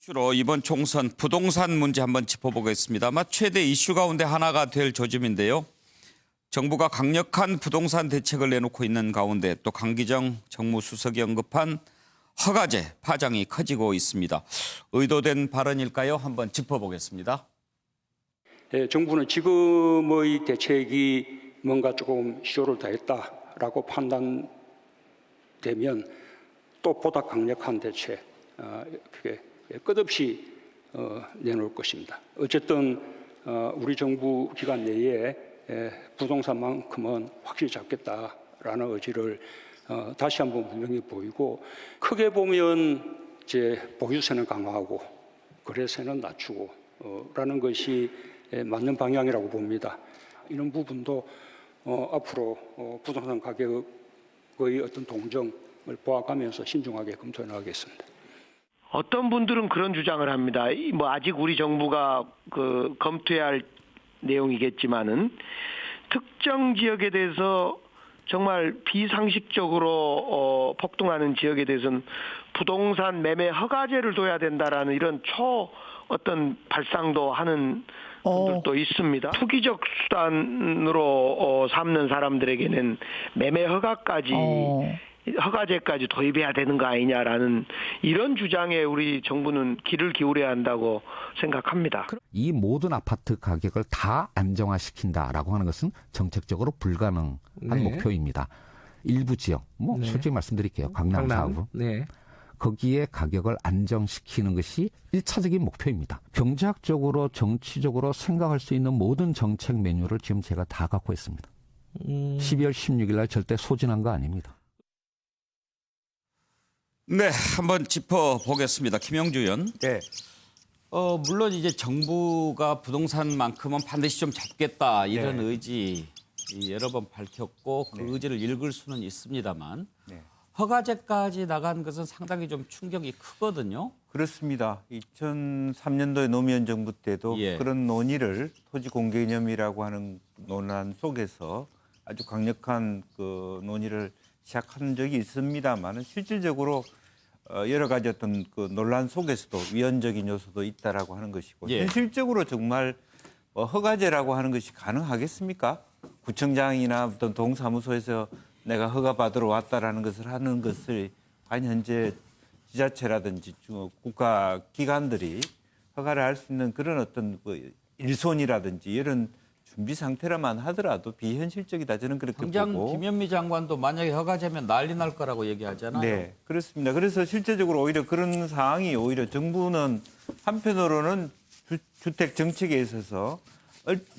주로 이번 총선 부동산 문제 한번 짚어보겠습니다. 아마 최대 이슈 가운데 하나가 될 조짐인데요. 정부가 강력한 부동산 대책을 내놓고 있는 가운데 또 강기정 정무수석이 언급한 허가제 파장이 커지고 있습니다. 의도된 발언일까요? 한번 짚어보겠습니다. 네, 정부는 지금의 대책이 뭔가 조금 시효를 다했다라고 판단되면 또 보다 강력한 대책, 그게 끝없이 내놓을 것입니다. 어쨌든 우리 정부 기간 내에 부동산만큼은 확실히 잡겠다라는 의지를 다시 한번 분명히 보이고, 크게 보면 이제 보유세는 강화하고 거래세는 낮추고 라는 것이 맞는 방향이라고 봅니다. 이런 부분도 앞으로 부동산 가격의 어떤 동정을 보아가면서 신중하게 검토해 나가겠습니다. 어떤 분들은 그런 주장을 합니다. 뭐 아직 우리 정부가 검토해야 할 내용이겠지만은 특정 지역에 대해서 정말 비상식적으로 폭등하는 지역에 대해서는 부동산 매매 허가제를 둬야 된다라는 이런 어떤 발상도 하는 분들도 있습니다. 투기적 수단으로 삼는 사람들에게는 매매 허가제까지 도입해야 되는 거 아니냐라는 이런 주장에 우리 정부는 귀를 기울여야 한다고 생각합니다. 이 모든 아파트 가격을 다 안정화시킨다라고 하는 것은 정책적으로 불가능한 목표입니다. 일부 지역, 솔직히 말씀드릴게요. 강남 사구. 거기에 가격을 안정시키는 것이 1차적인 목표입니다. 경제학적으로 정치적으로 생각할 수 있는 모든 정책 메뉴를 지금 제가 다 갖고 있습니다. 12월 16일 날 절대 소진한 거 아닙니다. 네, 한번 짚어보겠습니다. 김영주 의원. 네. 물론 이제 정부가 부동산만큼은 반드시 좀 잡겠다 이런 네. 의지 여러 번 밝혔고 그 네. 의지를 읽을 수는 있습니다만 네. 허가제까지 나간 것은 상당히 좀 충격이 크거든요. 그렇습니다. 2003년도에 노무현 정부 때도 그런 논의를 토지 공개 이념이라고 하는 논란 속에서 아주 강력한 그 논의를 시작한 적이 있습니다만 실질적으로 여러 가지 어떤 그 논란 속에서도 위헌적인 요소도 있다라고 하는 것이고 현실적으로 정말 허가제라고 하는 것이 가능하겠습니까? 구청장이나 어떤 동사무소에서 내가 허가 받으러 왔다라는 것을 하는 것을 과연 현재 지자체라든지 국가 기관들이 허가를 할 수 있는 그런 어떤 일손이라든지 이런 준비 상태라만 하더라도 비현실적이다 저는 그렇게 당장 보고. 김현미 장관도 만약에 허가제면 난리 날 거라고 얘기하잖아요. 네, 그렇습니다. 그래서 실제적으로 오히려 그런 상황이 오히려 정부는 한편으로는 주택 정책에 있어서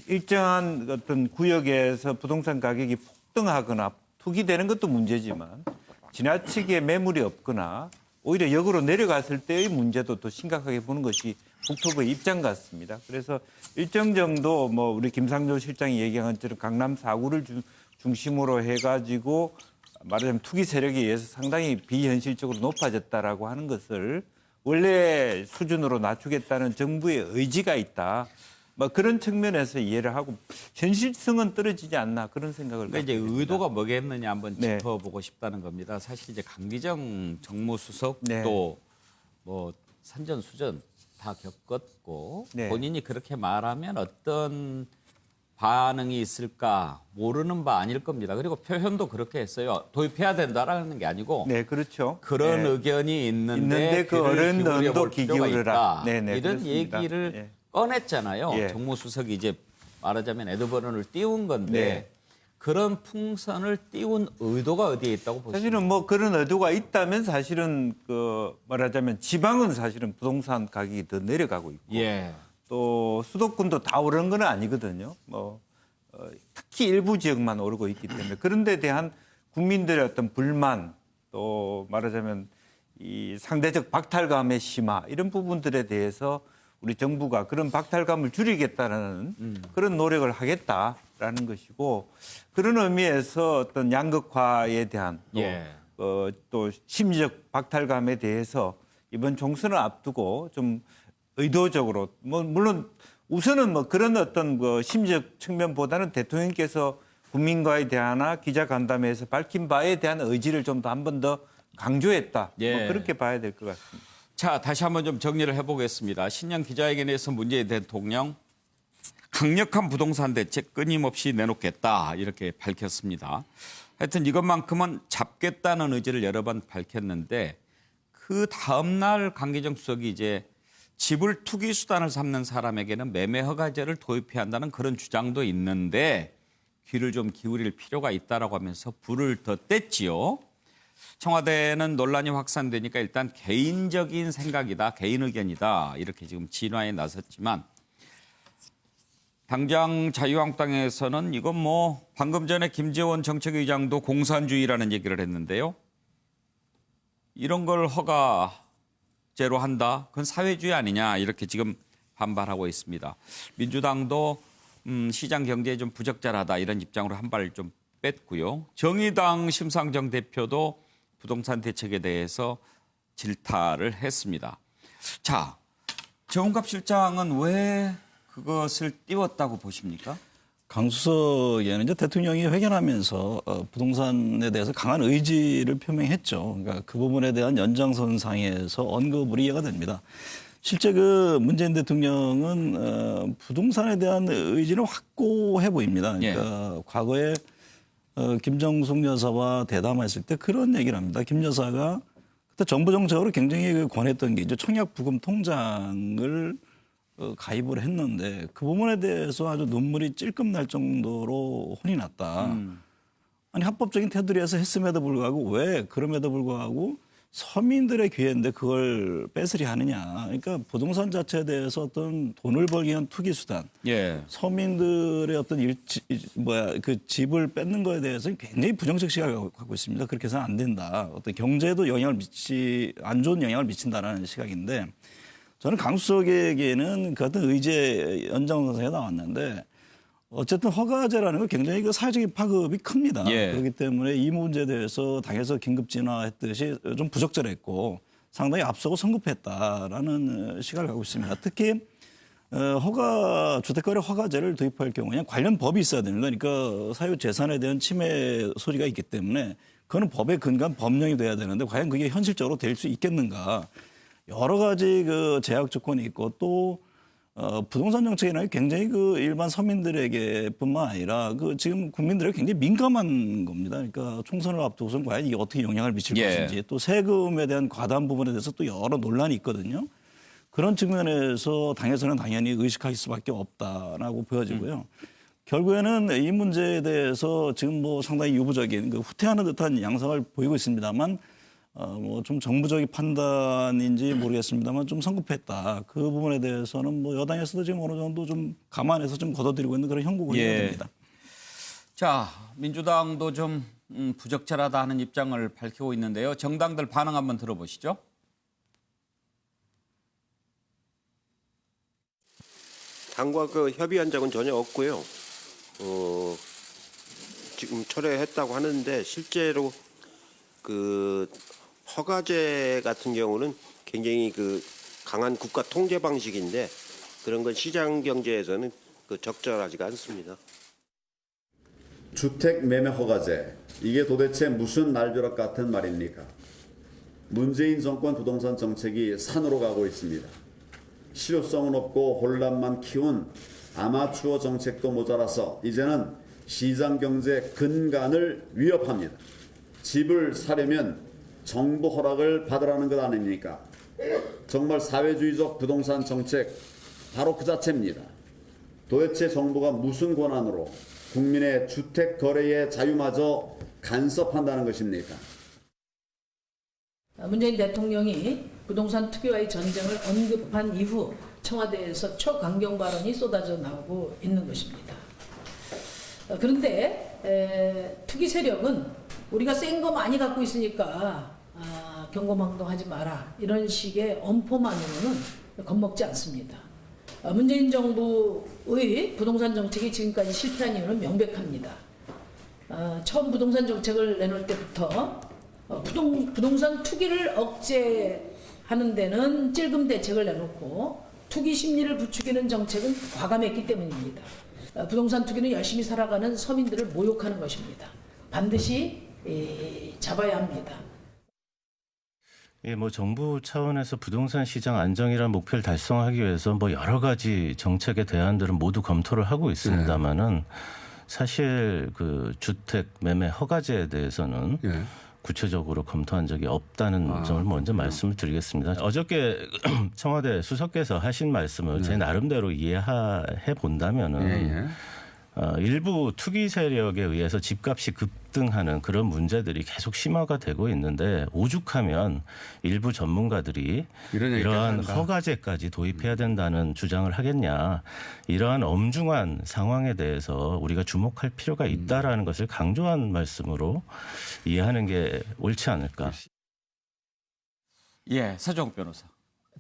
일정한 어떤 구역에서 부동산 가격이 폭등하거나 투기되는 것도 문제지만 지나치게 매물이 없거나 오히려 역으로 내려갔을 때의 문제도 더 심각하게 보는 것이 국토부의 입장 같습니다. 그래서 일정 정도 우리 김상조 실장이 얘기한 것처럼 강남 4구를 중심으로 해가지고 말하자면 투기 세력에 의해서 상당히 비현실적으로 높아졌다라고 하는 것을 원래 수준으로 낮추겠다는 정부의 의지가 있다. 그런 측면에서 이해를 하고 현실성은 떨어지지 않나 그런 생각을 그러니까 이제 됩니다. 의도가 뭐겠느냐 한번 짚어보고 싶다는 겁니다. 사실 이제 강기정 정무수석도 산전수전 다 겪었고 본인이 그렇게 말하면 어떤 반응이 있을까 모르는 바 아닐 겁니다. 그리고 표현도 그렇게 했어요. 도입해야 된다라는 게 아니고 그렇죠. 그런 의견이 있는데 그 어른도 귀 기울여라. 이런 그렇습니다. 얘기를 꺼냈잖아요. 정무수석이 이제 말하자면 에드버런을 띄운 건데 그런 풍선을 띄운 의도가 어디에 있다고 보십니까? 사실은 그런 의도가 있다면 사실은 말하자면 지방은 사실은 부동산 가격이 더 내려가고 있고 또 수도권도 다 오르는 건 아니거든요. 특히 일부 지역만 오르고 있기 때문에 그런 데 대한 국민들의 어떤 불만 또 말하자면 이 상대적 박탈감의 심화 이런 부분들에 대해서 우리 정부가 그런 박탈감을 줄이겠다는 그런 노력을 하겠다라는 것이고 그런 의미에서 어떤 양극화에 대한 또 심리적 박탈감에 대해서 이번 총선을 앞두고 좀 의도적으로 물론 우선은 그런 어떤 심리적 측면보다는 대통령께서 국민과의 대화나 기자간담회에서 밝힌 바에 대한 의지를 좀 더 한 번 더 강조했다. 그렇게 봐야 될 것 같습니다. 자, 다시 한번 좀 정리를 해보겠습니다. 신년 기자회견에서 문재인 대통령 강력한 부동산 대책 끊임없이 내놓겠다 이렇게 밝혔습니다. 하여튼 이것만큼은 잡겠다는 의지를 여러 번 밝혔는데 그 다음 날 강기정 수석이 이제 집을 투기 수단을 삼는 사람에게는 매매 허가제를 도입해야 한다는 그런 주장도 있는데 귀를 좀 기울일 필요가 있다라고 하면서 불을 더 뗐지요. 청와대는 논란이 확산되니까 일단 개인적인 생각이다, 개인 의견이다 이렇게 지금 진화에 나섰지만 당장 자유한국당에서는 이건 뭐 방금 전에 김재원 정책의장도 공산주의라는 얘기를 했는데요. 이런 걸 허가제로 한다? 그건 사회주의 아니냐 이렇게 지금 반발하고 있습니다. 민주당도 시장 경제에 좀 부적절하다 이런 입장으로 한 발 좀 뺐고요. 정의당 심상정 대표도 부동산 대책에 대해서 질타를 했습니다. 자, 정운갑 실장은 왜 그것을 띄웠다고 보십니까? 강수석에는 이제 대통령이 회견하면서 부동산에 대해서 강한 의지를 표명했죠. 그러니까 그 부분에 대한 연장선상에서 언급을 이해가 됩니다. 실제 그 문재인 대통령은 부동산에 대한 의지는 확고해 보입니다. 그러니까 과거에 김정숙 여사와 대담했을 때 그런 얘기를 합니다. 김 여사가 그때 정부 정책으로 굉장히 권했던 게 이제 청약 부금 통장을 가입을 했는데 그 부분에 대해서 아주 눈물이 찔끔 날 정도로 혼이 났다. 아니 합법적인 테두리에서 했음에도 불구하고 왜 그럼에도 불구하고 서민들의 기회인데 그걸 뺏으려 하느냐. 그러니까 부동산 자체에 대해서 어떤 돈을 벌기 위한 투기 수단, 서민들의 어떤 그 집을 뺏는 거에 대해서 굉장히 부정적 시각을 갖고 있습니다. 그렇게 해서는 안 된다. 어떤 경제에도 안 좋은 영향을 미친다라는 시각인데. 저는 강수석에게는 그 어떤 의제 연장선상에 나왔는데 어쨌든 허가제라는 건 굉장히 그 사회적인 파급이 큽니다. 그렇기 때문에 이 문제에 대해서 당에서 긴급 진화했듯이 좀 부적절했고 상당히 앞서고 성급했다라는 시각을 갖고 있습니다. 특히 주택거래 허가제를 도입할 경우에 관련 법이 있어야 됩니다. 그러니까 사유재산에 대한 침해 소지가 있기 때문에 그거는 법에 근거한 법령이 돼야 되는데 과연 그게 현실적으로 될 수 있겠는가. 여러 가지 그 제약 조건이 있고 또 부동산 정책이나 굉장히 그 일반 서민들에게뿐만 아니라 그 지금 국민들에게 굉장히 민감한 겁니다. 그러니까 총선을 앞두고서는 과연 이게 어떻게 영향을 미칠 것인지 또 세금에 대한 과다한 부분에 대해서 또 여러 논란이 있거든요. 그런 측면에서 당에서는 당연히 의식할 수밖에 없다라고 보여지고요. 결국에는 이 문제에 대해서 지금 뭐 상당히 유보적인 그 후퇴하는 듯한 양상을 보이고 있습니다만 뭐 좀 정부적인 판단인지 모르겠습니다만 좀 성급했다. 그 부분에 대해서는 뭐 여당에서도 지금 어느 정도 좀 감안해서 좀 걷어들이고 있는 그런 형국을 해야 됩니다. 자, 민주당도 좀 부적절하다 하는 입장을 밝히고 있는데요. 정당들 반응 한번 들어보시죠. 당과 그 협의한 적은 전혀 없고요. 지금 철회했다고 하는데 실제로 그 허가제 같은 경우는 굉장히 그 강한 국가 통제 방식인데 그런 건 시장 경제에서는 그 적절하지가 않습니다. 주택 매매 허가제, 이게 도대체 무슨 날벼락 같은 말입니까? 문재인 정권 부동산 정책이 산으로 가고 있습니다. 실효성은 없고 혼란만 키운 아마추어 정책도 모자라서 이제는 시장 경제 근간을 위협합니다. 집을 사려면 정부 허락을 받으라는 것 아닙니까? 정말 사회주의적 부동산 정책 바로 그 자체입니다. 도대체 정부가 무슨 권한으로 국민의 주택 거래의 자유마저 간섭한다는 것입니까? 문재인 대통령이 부동산 투기와의 전쟁을 언급한 이후 청와대에서 초강경 발언이 쏟아져 나오고 있는 것입니다. 그런데 투기 세력은 우리가 센 거 많이 갖고 있으니까 경고망동하지 마라 이런 식의 엄포만으로는 겁먹지 않습니다. 문재인 정부의 부동산 정책이 지금까지 실패한 이유는 명백합니다. 처음 부동산 정책을 내놓을 때부터 부동산 투기를 억제하는 데는 찔금 대책을 내놓고 투기 심리를 부추기는 정책은 과감했기 때문입니다. 부동산 투기는 열심히 살아가는 서민들을 모욕하는 것입니다. 반드시 잡아야 합니다. 예, 뭐 정부 차원에서 부동산 시장 안정이라는 목표를 달성하기 위해서 뭐 여러 가지 정책의 대안들은 모두 검토를 하고 있습니다만은 사실 그 주택 매매 허가제에 대해서는 구체적으로 검토한 적이 없다는 점을 먼저 말씀을 드리겠습니다. 어저께 청와대 수석께서 하신 말씀을 제 나름대로 이해해 본다면은 일부 투기 세력에 의해서 집값이 급등하는 그런 문제들이 계속 심화가 되고 있는데 오죽하면 일부 전문가들이 이러한 허가제까지 도입해야 된다는 주장을 하겠냐. 이러한 엄중한 상황에 대해서 우리가 주목할 필요가 있다라는 것을 강조한 말씀으로 이해하는 게 옳지 않을까. 예, 서정욱 변호사.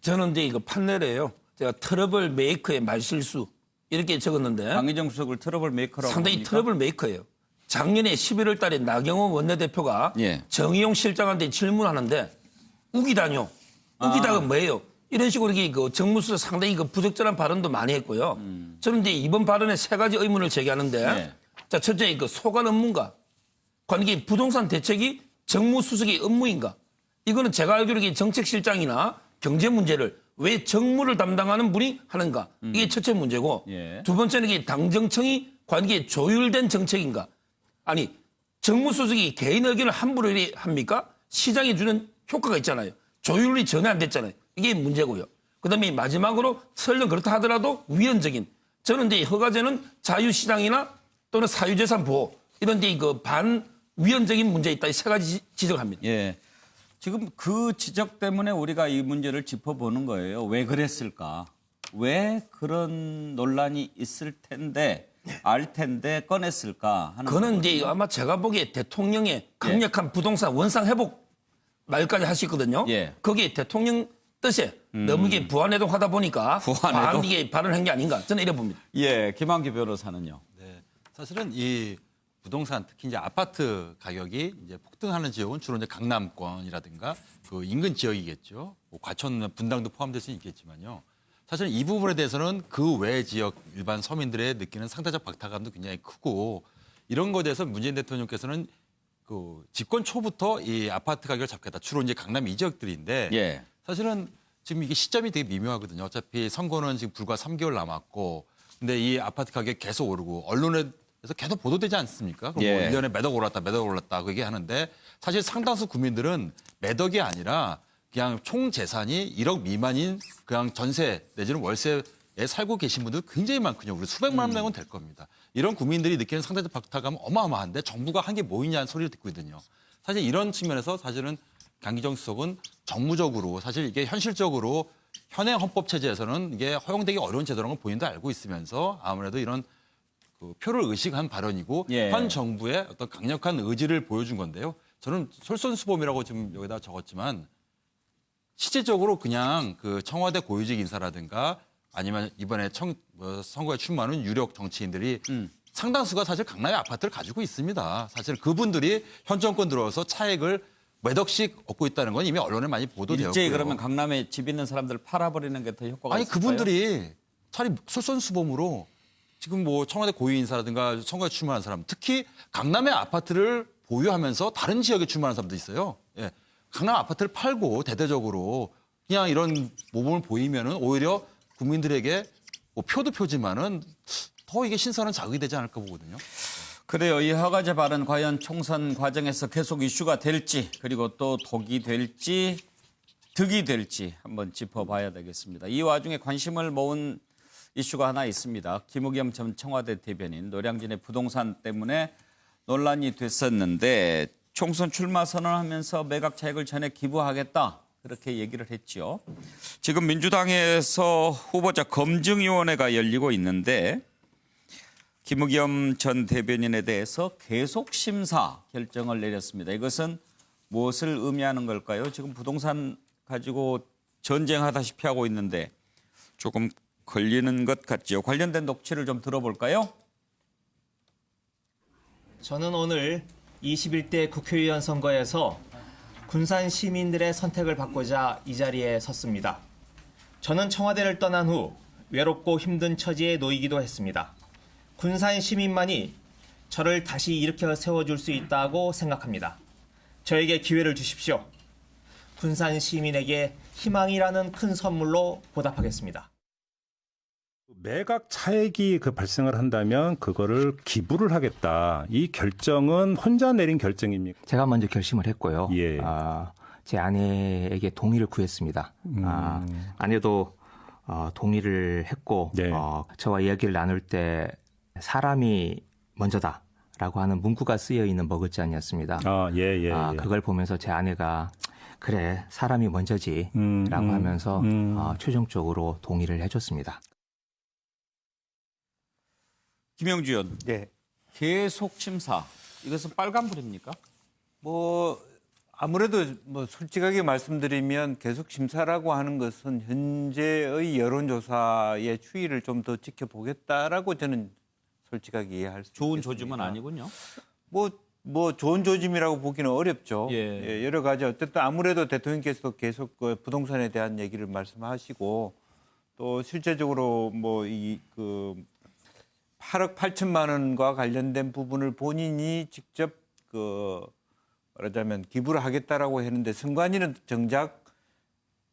저는 이제 이거 판넬에요. 제가 트러블 메이커의 말실수 이렇게 적었는데 강기정 수석을 트러블 메이커라고 상당히 합니까? 트러블 메이커예요. 작년에 11월 달에 나경원 원내대표가 정의용 실장한테 질문하는데 우기다뇨. 우기다가 뭐예요? 이런 식으로 이게 그 정무수석 상당히 그 부적절한 발언도 많이 했고요. 저는 이제 이번 발언에 세 가지 의문을 제기하는데 자, 첫째 그 소관 업무인가? 관계 부동산 대책이 정무수석의 업무인가? 이거는 제가 알기로 이게 정책실장이나 경제 문제를 왜 정무를 담당하는 분이 하는가? 이게 첫째 문제고 두 번째는 이게 당정청이 관계에 조율된 정책인가? 아니 정무수석이 개인 의견을 함부로 합니까? 시장이 주는 효과가 있잖아요. 조율이 전혀 안 됐잖아요. 이게 문제고요. 그다음에 마지막으로 설령 그렇다 하더라도 위헌적인 저는 이제 허가제는 자유시장이나 또는 사유재산 보호 이런 데 그 반위헌적인 문제 있다. 이 세 가지 지적을 합니다. 예. 지금 그 지적 때문에 우리가 이 문제를 짚어보는 거예요. 왜 그랬을까? 왜 그런 논란이 있을 텐데, 알 텐데 꺼냈을까 하는 그거는 거거든요. 이제 아마 제가 보기에 대통령의 강력한 부동산 원상 회복 말까지 하시거든요. 거기에 대통령 뜻에 너무 이게 부안해동하다 보니까 이게 발언한 게 아닌가 저는 이래 봅니다. 예, 김한기 변호사는요. 네, 사실은 이 부동산 특히 이제 아파트 가격이 이제 폭등하는 지역은 주로 이제 강남권이라든가 그 인근 지역이겠죠. 뭐 과천 분당도 포함될 수는 있겠지만요. 사실 이 부분에 대해서는 그 외 지역 일반 서민들의 느끼는 상대적 박탈감도 굉장히 크고 이런 것에 대해서 문재인 대통령께서는 그 집권 초부터 이 아파트 가격을 잡겠다. 주로 이제 강남 이 지역들인데 사실은 지금 이게 시점이 되게 미묘하거든요. 어차피 선거는 지금 불과 3개월 남았고 근데 이 아파트 가격이 계속 오르고 언론에 그래서 계속 보도되지 않습니까? 뭐 1년에 몇 억 올랐다, 몇 억 올랐다 그 얘기하는데 사실 상당수 국민들은 몇 억이 아니라 그냥 총 재산이 1억 미만인 그냥 전세 내지는 월세에 살고 계신 분들 굉장히 많거든요. 우리 수백만 명은 될 겁니다. 이런 국민들이 느끼는 상대적 박탈감은 어마어마한데 정부가 한 게 뭐 있냐는 소리를 듣고 있거든요. 사실 이런 측면에서 사실은 강기정 수석은 정무적으로 사실 이게 현실적으로 현행 헌법 체제에서는 이게 허용되기 어려운 제도라는 걸 본인도 알고 있으면서 아무래도 이런 그 표를 의식한 발언이고 현 정부의 어떤 강력한 의지를 보여준 건데요. 저는 솔선수범이라고 지금 여기다 적었지만 실질적으로 그냥 그 청와대 고위직 인사라든가 아니면 이번에 선거에 출마하는 유력 정치인들이 상당수가 사실 강남의 아파트를 가지고 있습니다. 사실 그분들이 현 정권 들어서 차익을 몇 억씩 얻고 있다는 건 이미 언론에 많이 보도되었고요. 일제히 그러면 강남에 집 있는 사람들 팔아버리는 게 더 효과가 있을까요? 그분들이 차라리 솔선수범으로 지금 뭐 청와대 고위 인사라든가 선거에 출마한 사람, 특히 강남의 아파트를 보유하면서 다른 지역에 출마하는 사람도 있어요. 강남 아파트를 팔고 대대적으로 그냥 이런 모범을 보이면은 오히려 국민들에게 뭐 표도 표지만은 더 이게 신선한 자극이 되지 않을까 보거든요. 그래요. 이 허가제 발언 과연 총선 과정에서 계속 이슈가 될지 그리고 또 독이 될지 득이 될지 한번 짚어봐야 되겠습니다. 이 와중에 관심을 모은 이슈가 하나 있습니다. 김의겸 전 청와대 대변인 노량진의 부동산 때문에 논란이 됐었는데 총선 출마 선언하면서 매각 차익을 전액 기부하겠다. 그렇게 얘기를 했죠. 지금 민주당에서 후보자 검증위원회가 열리고 있는데 김의겸 전 대변인에 대해서 계속 심사 결정을 내렸습니다. 이것은 무엇을 의미하는 걸까요? 지금 부동산 가지고 전쟁하다시피 하고 있는데 조금 걸리는 것 같죠. 관련된 녹취를 좀 들어볼까요? 저는 오늘 21대 국회의원 선거에서 군산 시민들의 선택을 받고자 이 자리에 섰습니다. 저는 청와대를 떠난 후 외롭고 힘든 처지에 놓이기도 했습니다. 군산 시민만이 저를 다시 일으켜 세워줄 수 있다고 생각합니다. 저에게 기회를 주십시오. 군산 시민에게 희망이라는 큰 선물로 보답하겠습니다. 매각 차액이 발생을 한다면 그거를 기부를 하겠다. 이 결정은 혼자 내린 결정입니까? 제가 먼저 결심을 했고요. 예. 제 아내에게 동의를 구했습니다. 아내도 동의를 했고 네. 저와 이야기를 나눌 때 사람이 먼저다라고 하는 문구가 쓰여 있는 머글잔이었습니다. 예. 그걸 보면서 제 아내가 그래 사람이 먼저지라고 하면서 최종적으로 동의를 해줬습니다. 김영주 의원, 네. 계속 심사 이것은 빨간불입니까? 아무래도 솔직하게 말씀드리면 계속 심사라고 하는 것은 현재의 여론조사의 추이를 좀 더 지켜보겠다라고 저는 솔직하게 이해할 수 있습니다. 좋은 조짐은 아니군요. 좋은 조짐이라고 보기는 어렵죠. 예. 여러 가지 어쨌든 아무래도 대통령께서도 계속 그 부동산에 대한 얘기를 말씀하시고 또 실제적으로 8억 8천만 원과 관련된 부분을 본인이 직접 말하자면 기부를 하겠다라고 했는데 선관위는 정작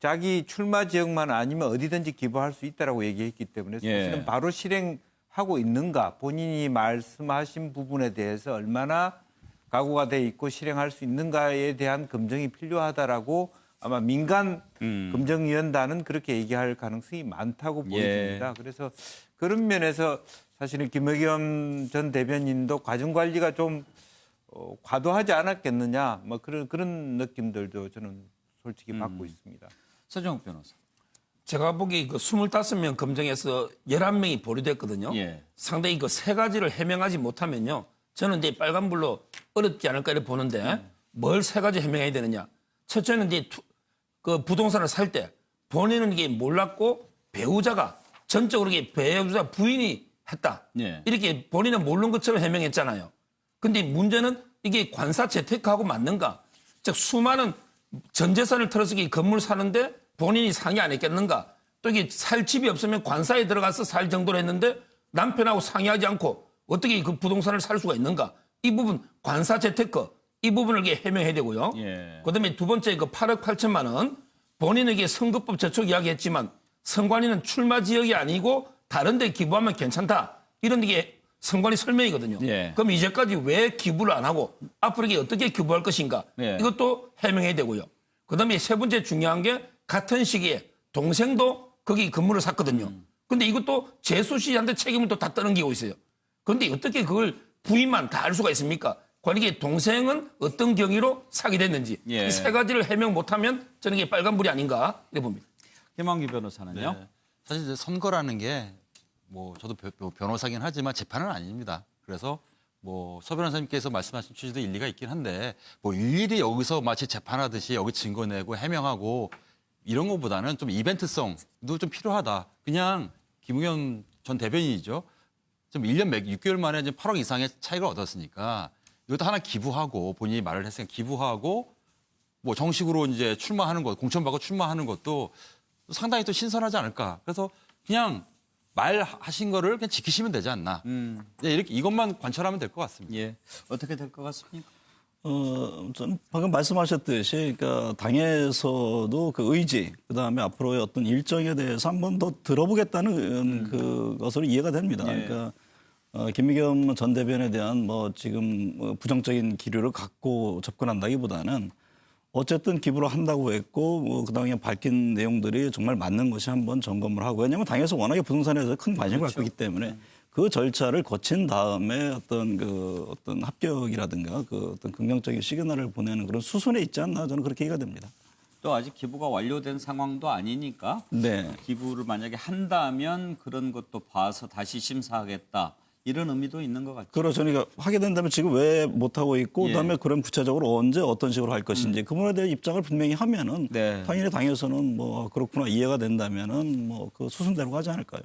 자기 출마 지역만 아니면 어디든지 기부할 수 있다라고 얘기했기 때문에 사실은 바로 실행하고 있는가 본인이 말씀하신 부분에 대해서 얼마나 각오가 돼 있고 실행할 수 있는가에 대한 검증이 필요하다라고 아마 민간 검증위원단은 그렇게 얘기할 가능성이 많다고 보여집니다. 그래서 그런 면에서 사실은 김의겸 전 대변인도 과정 관리가 좀 과도하지 않았겠느냐, 그런 느낌들도 저는 솔직히 받고 있습니다. 서정욱 변호사. 제가 보기에 25명 검증해서 11명이 보류됐거든요. 상당히 세 가지를 해명하지 못하면요. 저는 이제 빨간불로 어렵지 않을까 이렇게 보는데 뭘 세 가지 해명해야 되느냐. 첫째는 이제 부동산을 살 때 본인은 이게 몰랐고 배우자가 전적으로 이게 배우자 부인이 했다. 이렇게 본인은 모르는 것처럼 해명했잖아요. 근데 문제는 이게 관사 재테크하고 맞는가? 즉 수많은 전 재산을 털어서 이 건물 사는데 본인이 상의 안 했겠는가? 또 이게 살 집이 없으면 관사에 들어가서 살 정도로 했는데 남편하고 상의하지 않고 어떻게 그 부동산을 살 수가 있는가? 이 부분 관사 재테크 이 부분을 이게 해명해야 되고요. 그다음에 두 번째 8억 8천만 원 본인에게 선거법 저촉 이야기했지만 선관위는 출마 지역이 아니고 다른 데 기부하면 괜찮다. 이런 게 선관위 설명이거든요. 그럼 이제까지 왜 기부를 안 하고 앞으로 이게 어떻게 기부할 것인가. 이것도 해명해야 되고요. 그다음에 세 번째 중요한 게 같은 시기에 동생도 거기 건물을 샀거든요. 근데 이것도 재수 씨한테 책임을 또 다 떠넘기고 있어요. 그런데 어떻게 그걸 부인만 다 알 수가 있습니까? 관계 동생은 어떤 경위로 사게 됐는지 이 세 가지를 해명 못하면 저는 이게 빨간불이 아닌가 이렇게 봅니다. 김한규 변호사는요? 사실 이제 선거라는 게 저도 변호사긴 하지만 재판은 아닙니다. 그래서 서 변호사님께서 말씀하신 취지도 일리가 있긴 한데 일일이 여기서 마치 재판하듯이 여기 증거 내고 해명하고 이런 것보다는 좀 이벤트성도 좀 필요하다. 그냥 김의겸 전 대변인이죠. 좀 1년 6개월 만에 이제 8억 이상의 차익을 얻었으니까 이것도 하나 기부하고 본인이 말을 했으니까 기부하고 정식으로 이제 출마하는 것, 공천받고 출마하는 것도 상당히 또 신선하지 않을까. 그래서 그냥 말하신 거를 그냥 지키시면 되지 않나. 이렇게 이것만 관찰하면 될 것 같습니다. 어떻게 될 것 같습니까? 전 방금 말씀하셨듯이, 그러니까 당에서도 그 의지, 그 다음에 앞으로의 어떤 일정에 대해서 한 번 더 들어보겠다는 그것으로 이해가 됩니다. 그러니까 김의겸 전 대변에 대한 지금 부정적인 기류를 갖고 접근한다기보다는 어쨌든 기부를 한다고 했고 그다음에 밝힌 내용들이 정말 맞는 것이 한번 점검을 하고, 왜냐하면 당에서 워낙에 부동산에 대해서 큰 관심을 갖고 있기 때문에 그 절차를 거친 다음에 어떤 합격이라든가 어떤 긍정적인 시그널을 보내는 그런 수순에 있지 않나, 저는 그렇게 이해가 됩니다. 또 아직 기부가 완료된 상황도 아니니까 기부를 만약에 한다면 그런 것도 봐서 다시 심사하겠다. 이런 의미도 있는 것 같죠. 그렇죠. 그러니까 하게 된다면 지금 왜 못하고 있고 그다음에 그럼 구체적으로 언제 어떤 식으로 할 것인지 그 부분에 대한 입장을 분명히 하면은 당연히 당에서는 그렇구나 이해가 된다면은 그 수순대로 가지 않을까요?